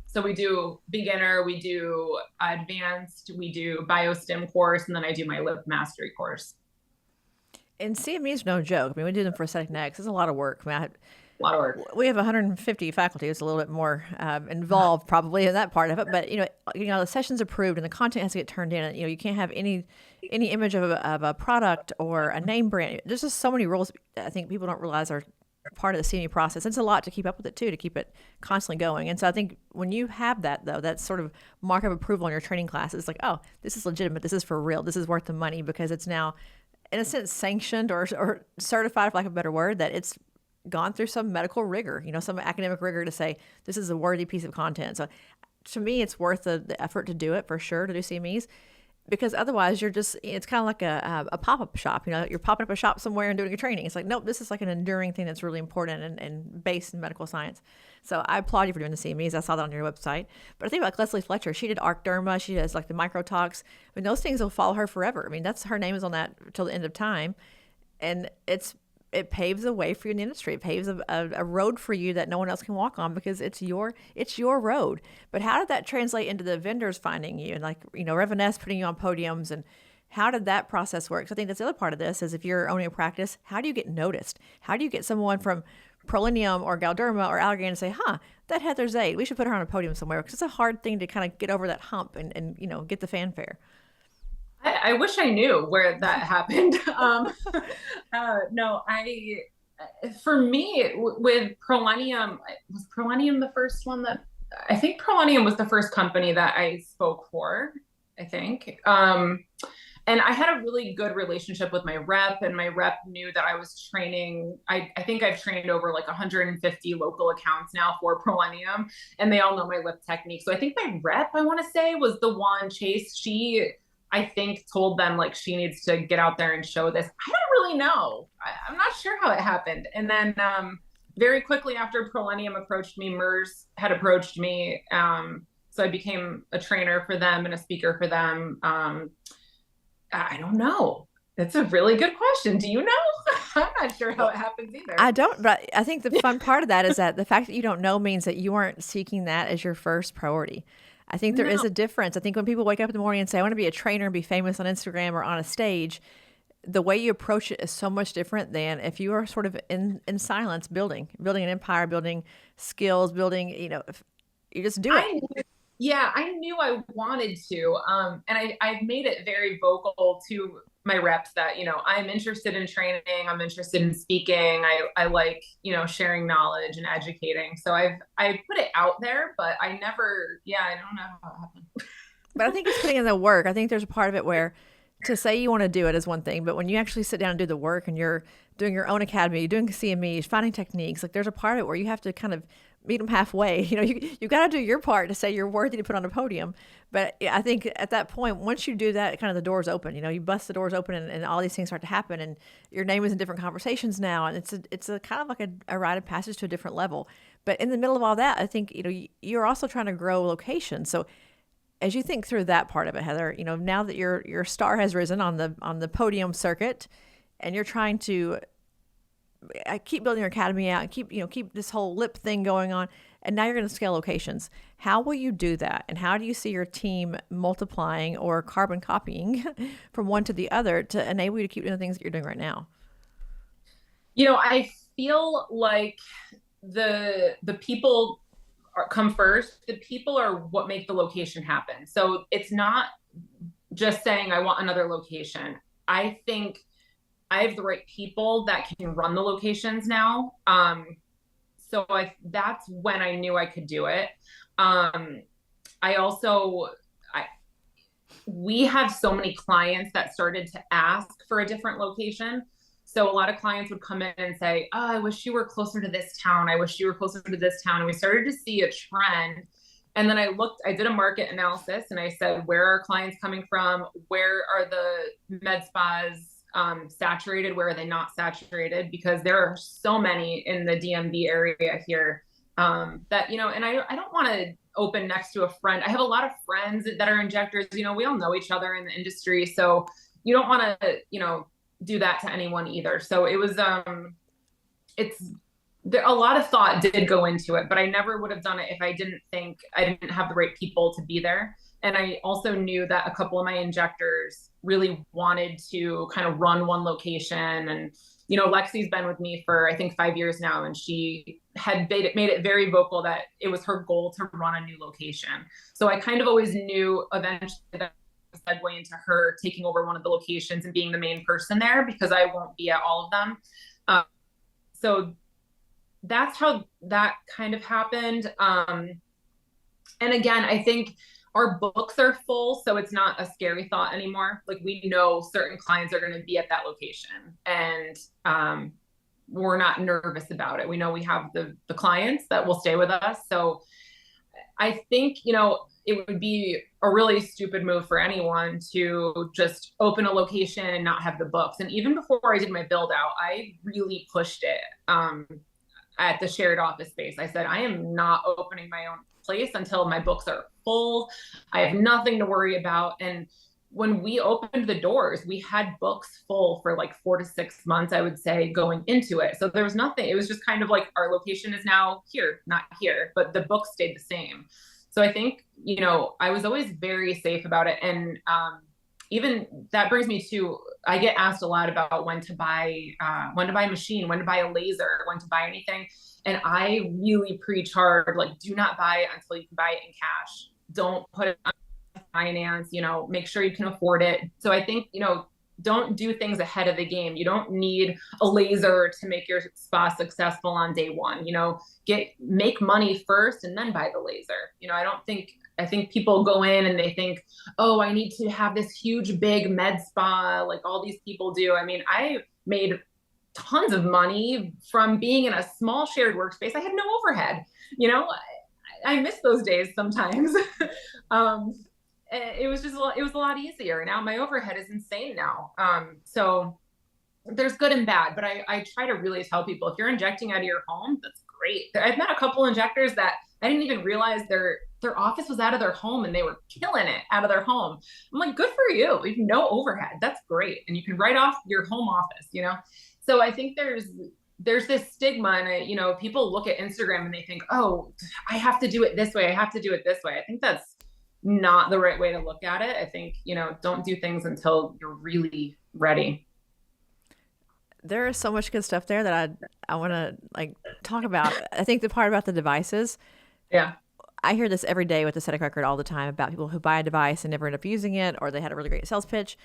Speaker 2: So we do beginner, we do advanced, we do biostim course, and then I do my lip mastery course.
Speaker 1: And CME is no joke. I mean, we do them for aesthetic next. It's a lot of work. I mean,
Speaker 2: a lot of work.
Speaker 1: We have 150 faculty. It's a little bit more involved probably in that part of it. But the session's approved and the content has to get turned in. And, you can't have any image of a product or a name brand. There's just so many rules I think people don't realize are part of the CME process. It's a lot to keep up with it too, to keep it constantly going. And so I think when you have that, though, that sort of mark of approval on your training classes, like, oh, this is legitimate. This is for real. This is worth the money, because it's now, in a sense, sanctioned or certified, for lack of a better word, that it's gone through some medical rigor, some academic rigor to say this is a worthy piece of content. So to me, it's worth the effort to do it, for sure, to do CMEs, because otherwise it's kind of like a pop-up shop. You're popping up a shop somewhere and doing a training. It's like, nope, this is like an enduring thing that's really important and based in medical science. So I applaud you for doing the CMEs. I saw that on your website. But I think about Leslie Fletcher. She did arc derma. She does like the microtox. I mean, those things will follow her forever. I mean, her name is on that till the end of time. And it paves a way for you in the industry. It paves a road for you that no one else can walk on, because it's your road. But how did that translate into the vendors finding you, and Revanesse putting you on podiums, and how did that process work? So I think that's the other part of this is, if you're owning a practice, how do you get noticed? How do you get someone from Prolinium or Galderma or Allergan to say, that Heather Zade, we should put her on a podium somewhere? Because it's a hard thing to kind of get over that hump and get the fanfare.
Speaker 2: I wish I knew where that happened. No, for me, with Prolinium, was Prolinium the first one I think Prolinium was the first company that I spoke for, I think. And I had a really good relationship with my rep, and my rep knew that I was training. I think I've trained over like 150 local accounts now for Prolenium, and they all know my lip technique. So I think my rep, I want to say, was the one, Chase. She, I think, told them like she needs to get out there and show this. I don't really know. I'm not sure how it happened. And then very quickly after Prolenium approached me, MERS had approached me. So I became a trainer for them and a speaker for them. I don't know. That's a really good question. Do you know? I'm not sure how it happens either.
Speaker 1: I don't, but I think the fun part of that is that the fact that you don't know means that you aren't seeking that as your first priority. I think there is a difference. I think when people wake up in the morning and say, I want to be a trainer and be famous on Instagram or on a stage, the way you approach it is so much different than if you are sort of in silence, building an empire, building skills, building, you just do it.
Speaker 2: Yeah, I knew I wanted to. And I've made it very vocal to my reps that, I'm interested in training. I'm interested in speaking. I like, sharing knowledge and educating. So I put it out there, but I don't know how it happened.
Speaker 1: But I think it's putting in the work. I think there's a part of it where to say you want to do it is one thing, but when you actually sit down and do the work and you're doing your own academy, you're doing CMEs, finding techniques, like there's a part of it where you have to kind of meet them halfway. You got to do your part to say you're worthy to put on a podium. But I think at that point, once you do that, kind of the doors open. You bust the doors open, and all these things start to happen, and your name is in different conversations now, and it's a kind of like a rite of passage to a different level. But in the middle of all that, I think you're also trying to grow locations. So as you think through that part of it, Heather, now that your star has risen on the podium circuit, and you're trying to keep building your academy out and keep this whole lip thing going on, and now you're going to scale locations. How will you do that, and how do you see your team multiplying or carbon copying from one to the other to enable you to keep doing the things that you're doing right now?
Speaker 2: I feel like the people come first. The people are what make the location happen. So it's not just saying I want another location. I think I have the right people that can run the locations now. So that's when I knew I could do it. We have so many clients that started to ask for a different location. So a lot of clients would come in and say, oh, I wish you were closer to this town. I wish you were closer to this town. And we started to see a trend. And then I did a market analysis, and I said, where are clients coming from? Where are the med spas saturated? Where are they not saturated? Because there are so many in the DMV area here that, and I don't want to open next to a friend. I have a lot of friends that are injectors. We all know each other in the industry. So you don't want to, do that to anyone either. So it was, a lot of thought did go into it, but I never would have done it if I didn't think I didn't have the right people to be there. And I also knew that a couple of my injectors really wanted to kind of run one location. And, Lexi's been with me for, I think, 5 years now. And she had made it very vocal that it was her goal to run a new location. So I kind of always knew eventually that segue into her taking over one of the locations and being the main person there, because I won't be at all of them. So that's how that kind of happened. And again, I think our books are full, so it's not a scary thought anymore. Like, we know certain clients are going to be at that location, and we're not nervous about it. We know we have the clients that will stay with us. So I think, it would be a really stupid move for anyone to just open a location and not have the books. And even before I did my build out, I really pushed it at the shared office space. I said, I am not opening my own place until my books are full. I have nothing to worry about. And when we opened the doors, we had books full for like 4 to 6 months, I would say, going into it. So there was nothing. It was just kind of like, our location is now here, not here, but the books stayed the same. So I think, I was always very safe about it. And even that brings me to, I get asked a lot about when to buy a machine, when to buy a laser, when to buy anything. And I really preach hard, like, do not buy it until you can buy it in cash. Don't put it on finance, make sure you can afford it. So I think, don't do things ahead of the game. You don't need a laser to make your spa successful on day one. Make money first and then buy the laser. I don't think I think people go in and they think, oh, I need to have this huge, big med spa like all these people do. I mean, I made tons of money from being in a small shared workspace. I had no overhead. You know, I miss those days sometimes. um, it was just it was a lot easier. Now my overhead is insane now. So there's good and bad, but I try to really tell people if you're injecting out of your home, that's great. I've met a couple injectors that I didn't even realize their office was out of their home and they were killing it out of their home. I'm like, good for you. You have no overhead. That's great. And you can write off your home office, you know? So I think there's this stigma, and you know, people look at Instagram and they think, oh, I have to do it this way. I have to do it this way. I think that's not the right way to look at it. I think, you know, don't do things until you're really ready.
Speaker 1: There is so much good stuff there that I want to like talk about. I think the part about the devices,
Speaker 2: Yeah.
Speaker 1: I hear this every day with Aesthetic Record all the time about people who buy a device and never end up using it, or they had a really great sales pitch.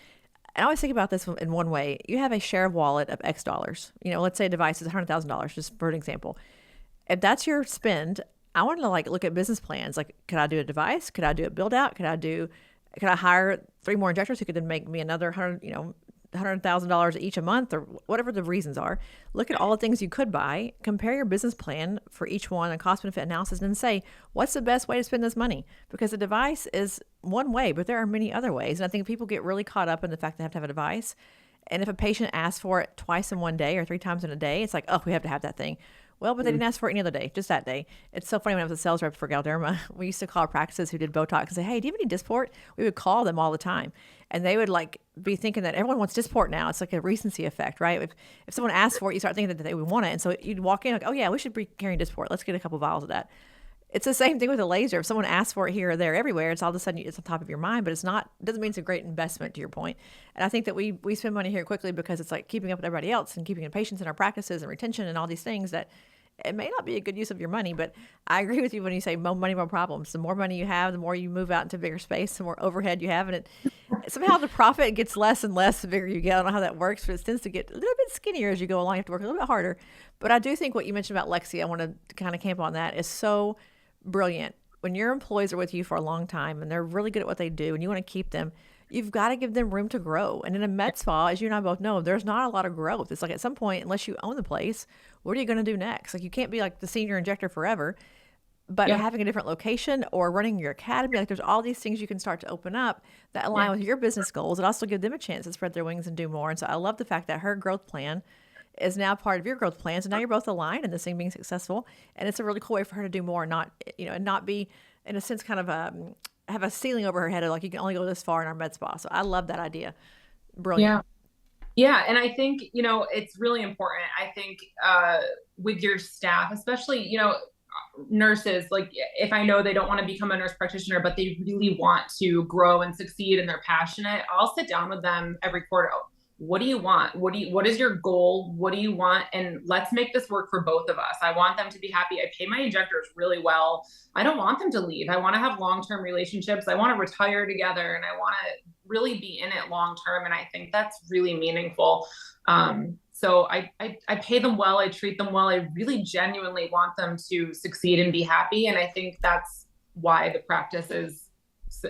Speaker 1: And I always think about this in one way. You have a share of wallet of X dollars. You know, let's say a device is $100,000, just for an example. If that's your spend, I want to like look at business plans. Like, could I do a device? Could I do a build out? Could I hire 3 more injectors who could then make me another $100,000 each a month, or whatever the reasons are. Look at all the things you could buy, compare your business plan for each one and cost benefit analysis, and then say, what's the best way to spend this money? Because a device is one way, but there are many other ways. And I think people get really caught up in the fact they have to have a device. And if a patient asks for it twice in one day or 3 times in a day, it's like, oh, we have to have that thing. Well, but they didn't ask for it any other day, just that day. It's so funny when I was a sales rep for Galderma, we used to call our practices who did Botox and say, hey, do you have any Dysport? We would call them all the time. And they would like be thinking that everyone wants Dysport now. It's like a recency effect, right? If someone asks for it, you start thinking that they would want it. And so you'd walk in like, oh yeah, we should be carrying Dysport. Let's get a couple vials of that. It's the same thing with a laser. If someone asks for it here or there, everywhere, it's all of a sudden it's on top of your mind, but doesn't mean it's a great investment, to your point. And I think that we spend money here quickly because it's like keeping up with everybody else and keeping the patients in our practices and retention and all these things that it may not be a good use of your money. But I agree with you when you say more money, more problems. The more money you have, the more you move out into bigger space, the more overhead you have. And somehow the profit gets less and less the bigger you get. I don't know how that works, but it tends to get a little bit skinnier as you go along. You have to work a little bit harder. But I do think what you mentioned about Lexi, I want to kind of camp on that, is so brilliant. When your employees are with you for a long time and they're really good at what they do and you want to keep them, you've got to give them room to grow. And in a med spa, as you and I both know, there's not a lot of growth. It's like at some point, unless you own the place, what are you going to do next? Like, you can't be like the senior injector forever. But having a different location or running your academy, like there's all these things you can start to open up that align with your business goals. It also give them a chance to spread their wings and do more. And so I love the fact that her growth plan is now part of your growth plan. So now you're both aligned in this thing being successful. And it's a really cool way for her to do more, and not be, in a sense, kind of have a ceiling over her head of like, you can only go this far in our med spa. So I love that idea. Brilliant.
Speaker 2: Yeah. Yeah. And I think, you know, it's really important. I think with your staff, especially, you know, nurses, like if I know they don't want to become a nurse practitioner, but they really want to grow and succeed and they're passionate, I'll sit down with them every quarter. What do you want? What is your goal? What do you want? And let's make this work for both of us. I want them to be happy. I pay my injectors really well. I don't want them to leave. I want to have long-term relationships. I want to retire together and I want to really be in it long-term. And I think that's really meaningful. So I pay them well. I treat them well. I really genuinely want them to succeed and be happy. And I think that's why the practice is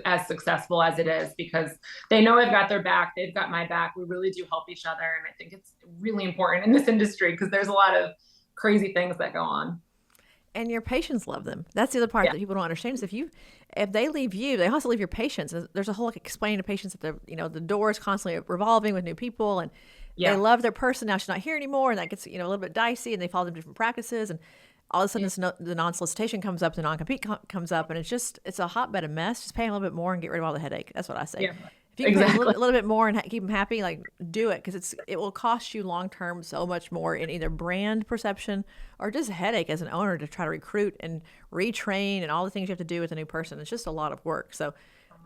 Speaker 2: as successful as it is, because they know I've got their back. They've got my back. We really do help each other. And I think it's really important in this industry because there's a lot of crazy things that go on.
Speaker 1: And your patients love them. That's the other part that people don't understand is if they leave you, they also leave your patients. There's a whole like explaining to patients that the door is constantly revolving with new people and they love their person. Now she's not here anymore. And that gets, a little bit dicey and they follow them different practices. And all of a sudden the non-solicitation comes up, the non-compete comes up, and it's a hotbed of mess. Just pay them a little bit more and get rid of all the headache. That's what I say. Yeah, if you can pay a little bit more and keep them happy, like do it, because it will cost you long-term so much more in either brand perception or just headache as an owner to try to recruit and retrain and all the things you have to do with a new person. It's just a lot of work. So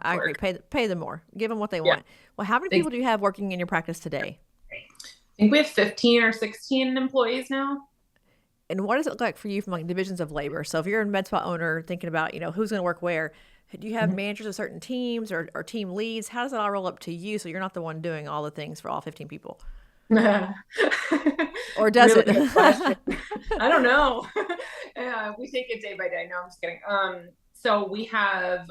Speaker 1: I agree. Pay them more. Give them what they want. Well, how many people do you have working in your practice today?
Speaker 2: I think we have 15 or 16 employees now.
Speaker 1: And what does it look like for you from like divisions of labor? So if you're a med spa owner thinking about, who's going to work where, do you have managers of certain teams or team leads? How does it all roll up to you so you're not the one doing all the things for all 15 people? Or does
Speaker 2: really
Speaker 1: it?
Speaker 2: I don't know. We take it day by day. No, I'm just kidding. So we have,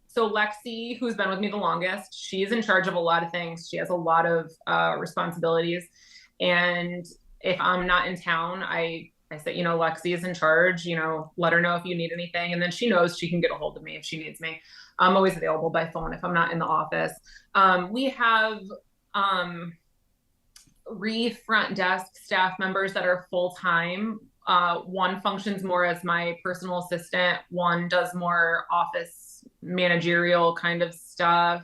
Speaker 2: so Lexi, who's been with me the longest, she's in charge of a lot of things. She has a lot of responsibilities. And if I'm not in town, I say, Lexi is in charge, let her know if you need anything. And then she knows she can get a hold of me if she needs me. I'm always available by phone if I'm not in the office. We have front desk staff members that are full-time. One functions more as my personal assistant. One does more office managerial kind of stuff.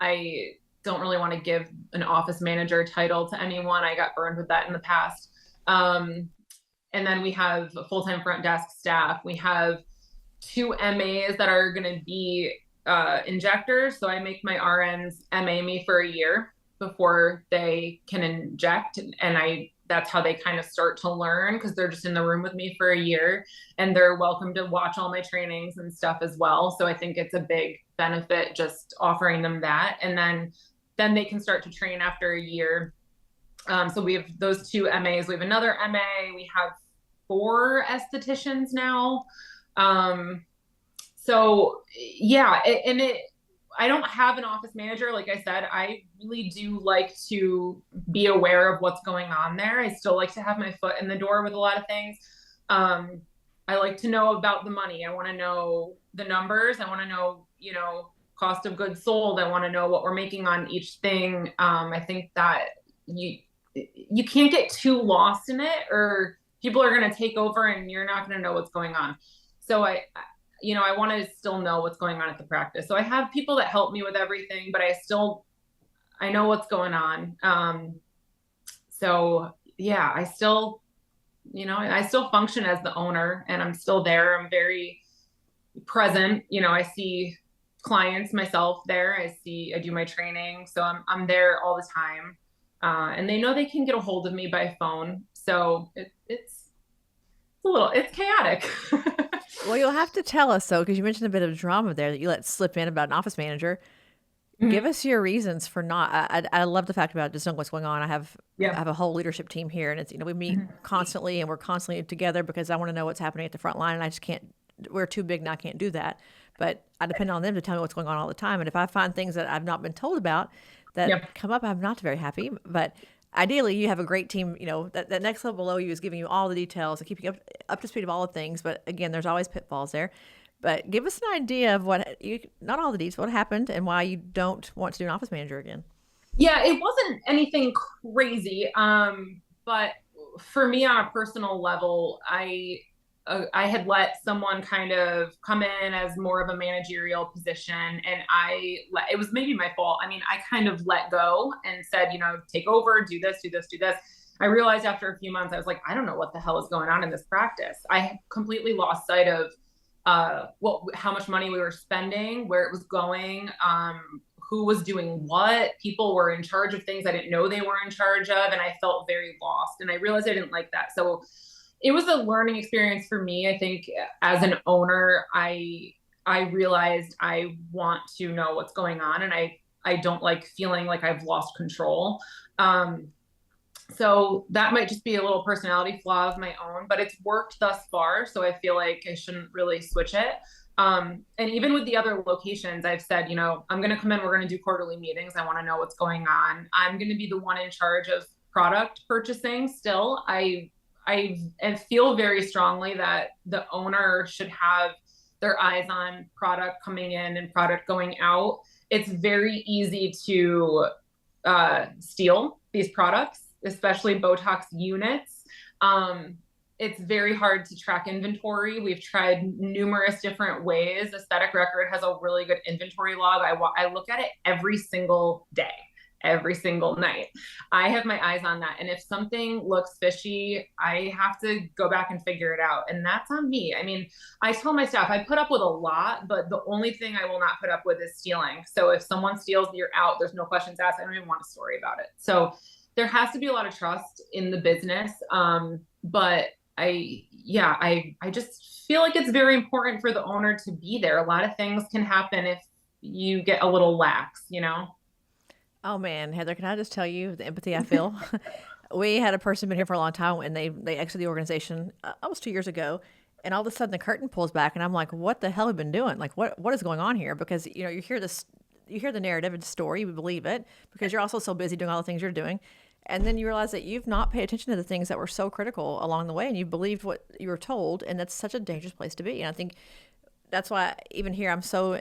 Speaker 2: I don't really want to give an office manager title to anyone. I got burned with that in the past. And then we have a full-time front desk staff. We have 2 MAs that are going to be injectors. So I make my RNs MA me for a year before they can inject. And that's how they kind of start to learn, because they're just in the room with me for a year, and they're welcome to watch all my trainings and stuff as well. So I think it's a big benefit just offering them that. And then they can start to train after a year. So we have those 2 MAs. We have another MA. We have 4 estheticians now. So yeah, I don't have an office manager. Like I said, I really do like to be aware of what's going on there. I still like to have my foot in the door with a lot of things. I like to know about the money. I want to know the numbers. I want to know, cost of goods sold. I want to know what we're making on each thing. I think that you can't get too lost in it, or people are going to take over and you're not going to know what's going on. So I want to still know what's going on at the practice. So I have people that help me with everything, but I know what's going on. So yeah, I still function as the owner, and I'm still there. I'm very present. I see clients myself there. I do my training. So I'm there all the time. And they know they can get a hold of me by phone. So it's chaotic.
Speaker 1: Well, you'll have to tell us, though, because you mentioned a bit of drama there that you let slip in about an office manager. Mm-hmm. Give us your reasons for not. I love the fact about just knowing what's going on. I have a whole leadership team here, and it's we meet constantly, and we're constantly together because I want to know what's happening at the front line, and I just can't. We're too big, and I can't do that. But I depend on them to tell me what's going on all the time. And if I find things that I've not been told about that come up, I'm not very happy. But ideally, you have a great team. That next level below you is giving you all the details and keeping up to speed of all the things. But again, there's always pitfalls there. But give us an idea of not all the details, what happened and why you don't want to do an office manager again.
Speaker 2: Yeah, it wasn't anything crazy. But for me on a personal level, I had let someone kind of come in as more of a managerial position, and it was maybe my fault. I mean, I kind of let go and said, take over, do this, do this, do this. I realized after a few months, I was like, I don't know what the hell is going on in this practice. I completely lost sight of how much money we were spending, where it was going, who was doing what. People were in charge of things I didn't know they were in charge of, and I felt very lost. And I realized I didn't like that. So it was a learning experience for me. I think as an owner, I realized I want to know what's going on, and I don't like feeling like I've lost control. So that might just be a little personality flaw of my own, but it's worked thus far. So I feel like I shouldn't really switch it. And even with the other locations, I've said, I'm going to come in, we're going to do quarterly meetings. I want to know what's going on. I'm going to be the one in charge of product purchasing still. I feel very strongly that the owner should have their eyes on product coming in and product going out. It's very easy to steal these products, especially Botox units. It's very hard to track inventory. We've tried numerous different ways. Aesthetic Record has a really good inventory log. I look at it every single day, every single night. I have my eyes on that. And if something looks fishy, I have to go back and figure it out. And that's on me. I mean, I tell my staff, I put up with a lot, but the only thing I will not put up with is stealing. So if someone steals, you're out. There's no questions asked. I don't even want a story about it. So there has to be a lot of trust in the business. But I just feel like it's very important for the owner to be there. A lot of things can happen if you get a little lax,
Speaker 1: Oh man, Heather, can I just tell you the empathy I feel? We had a person been here for a long time, and they exited the organization almost 2 years ago, And all of a sudden the curtain pulls back and I'm like, what the hell have we been doing? Like, what is going on here? Because, you hear this, you hear the narrative and the story, you believe it because you're also so busy doing all the things you're doing. And then you realize that you've not paid attention to the things that were so critical along the way, and you believed what you were told, and that's such a dangerous place to be. And I think that's why even here I'm so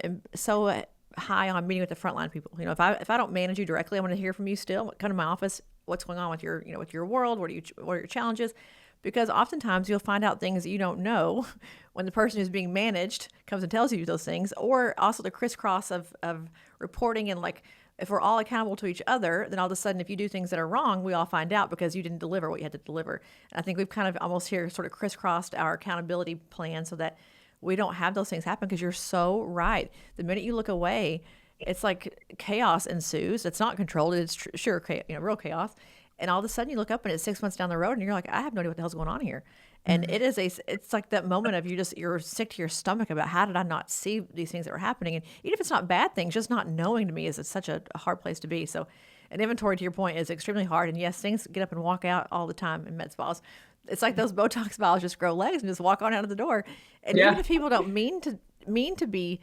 Speaker 1: high on meeting with the frontline people. If I don't manage you directly, I want to hear from you still. Come to my office. What's going on with your with your world? What are your challenges? Because oftentimes you'll find out things that you don't know when the person who's being managed comes and tells you those things, or also the crisscross of reporting and like. If we're all accountable to each other, then all of a sudden, if you do things that are wrong, we all find out because you didn't deliver what you had to deliver. And I think we've kind of almost here sort of crisscrossed our accountability plan so that we don't have those things happen because you're so right. The minute you look away, it's like chaos ensues. It's not controlled. It's real chaos. And all of a sudden you look up and it's 6 months down the road and you're like, I have no idea what the hell's going on here. And it's like that moment of you're sick to your stomach about how did I not see these things that were happening? And even if it's not bad things, just not knowing to me is such a hard place to be. So an inventory, to your point, is extremely hard. And yes, things get up and walk out all the time in med spas. It's like those Botox vials just grow legs and just walk on out of the door. And even if people don't mean to be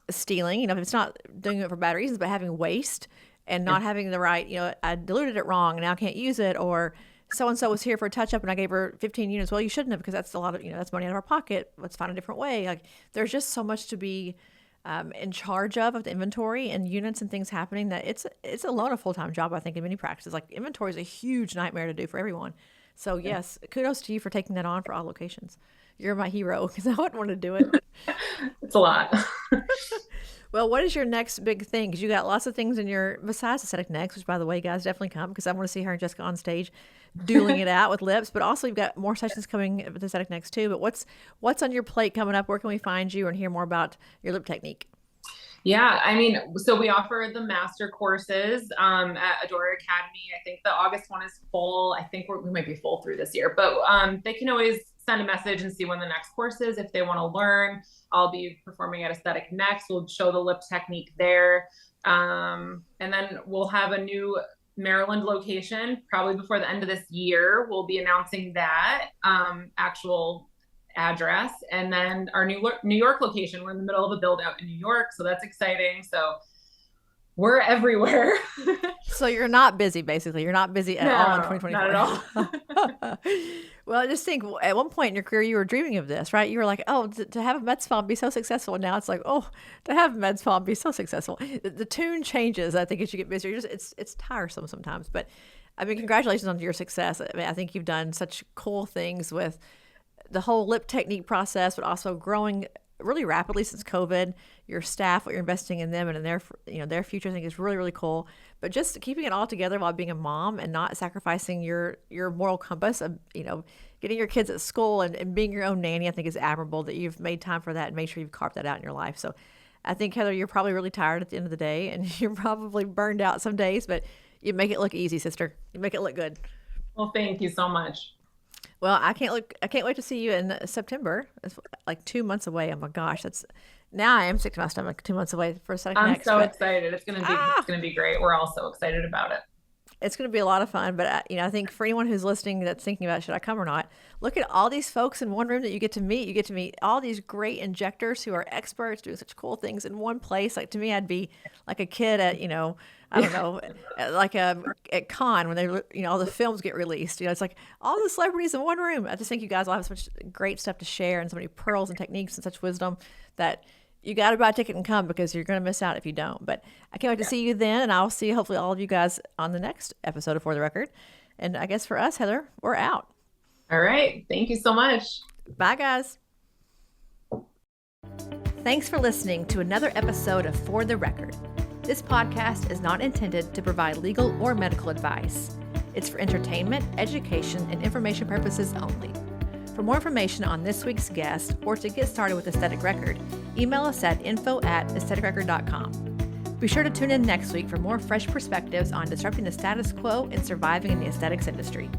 Speaker 1: stealing, if it's not doing it for bad reasons, but having waste and not having the right, I diluted it wrong and now I can't use it, or so-and-so was here for a touch-up and I gave her 15 units. Well, you shouldn't have, because that's a lot of, that's money out of our pocket. Let's find a different way. Like, there's just so much to be in charge of the inventory and units and things happening that it's alone a full-time job, I think, in many practices. Like, inventory is a huge nightmare to do for everyone. So yes, kudos to you for taking that on for all locations. You're my hero because I wouldn't want to do it.
Speaker 2: It's a lot.
Speaker 1: Well, what is your next big thing? Because you got lots of things in your, besides Aesthetic Next, which by the way, guys, definitely come because I want to see her and Jessica on stage dueling it out with lips. But also you've got more sessions coming with Aesthetic Next too. But what's on your plate coming up? Where can we find you and hear more about your lip technique?
Speaker 2: Yeah, so we offer the master courses at Adora Academy. I think the August one is full. I think we might be full through this year, but they can always send a message and see when the next course is if they want to learn. I'll be performing at Aesthetic Next. We'll show the lip technique there. And then we'll have a new Maryland location probably before the end of this year. We'll be announcing that actual address, and then our New York location. We're in the middle of a build out in New York, so that's exciting. So we're everywhere.
Speaker 1: So you're not busy, basically. You're not busy at all in 2024.
Speaker 2: Not at all.
Speaker 1: Well, I just think at one point in your career, you were dreaming of this, right? You were like, oh, to have a med spa and be so successful. And now it's like, oh, to have a med spa and be so successful. The tune changes, I think, as you get busier. It's tiresome sometimes. But, congratulations on your success. I think you've done such cool things with the whole lip technique process, but also growing really rapidly since COVID. Your staff, what you're investing in them and in their future, I think is really, really cool. But just keeping it all together while being a mom and not sacrificing your moral compass of, getting your kids at school and being your own nanny, I think is admirable that you've made time for that and made sure you've carved that out in your life. So I think, Heather, you're probably really tired at the end of the day and you're probably burned out some days, but you make it look easy, sister. You make it look good.
Speaker 2: Well, thank you so much.
Speaker 1: Well, I can't wait to see you in September. It's like 2 months away. Oh my gosh, now I am sick to my stomach. 2 months away for Aesthetic Next.
Speaker 2: I'm so excited. It's gonna be great. We're all so excited about it.
Speaker 1: It's going to be a lot of fun. But I think for anyone who's listening that's thinking about should I come or not, look at all these folks in one room that you get to meet. You get to meet all these great injectors who are experts doing such cool things in one place. Like, to me, I'd be like a kid at I don't know, like at con when they, all the films get released. It's like all the celebrities in one room. I just think you guys will have so much great stuff to share and so many pearls and techniques and such wisdom that you got to buy a ticket and come because you're going to miss out if you don't. But I can't wait to see you then, and I'll see hopefully all of you guys on the next episode of For the Record. And I guess for us, Heather, we're out.
Speaker 2: All right. Thank you so much.
Speaker 1: Bye, guys. Thanks for listening to another episode of For the Record. This podcast is not intended to provide legal or medical advice. It's for entertainment, education, and information purposes only. For more information on this week's guest or to get started with Aesthetic Record, email us at info@aestheticrecord.com. Be sure to tune in next week for more fresh perspectives on disrupting the status quo and surviving in the aesthetics industry.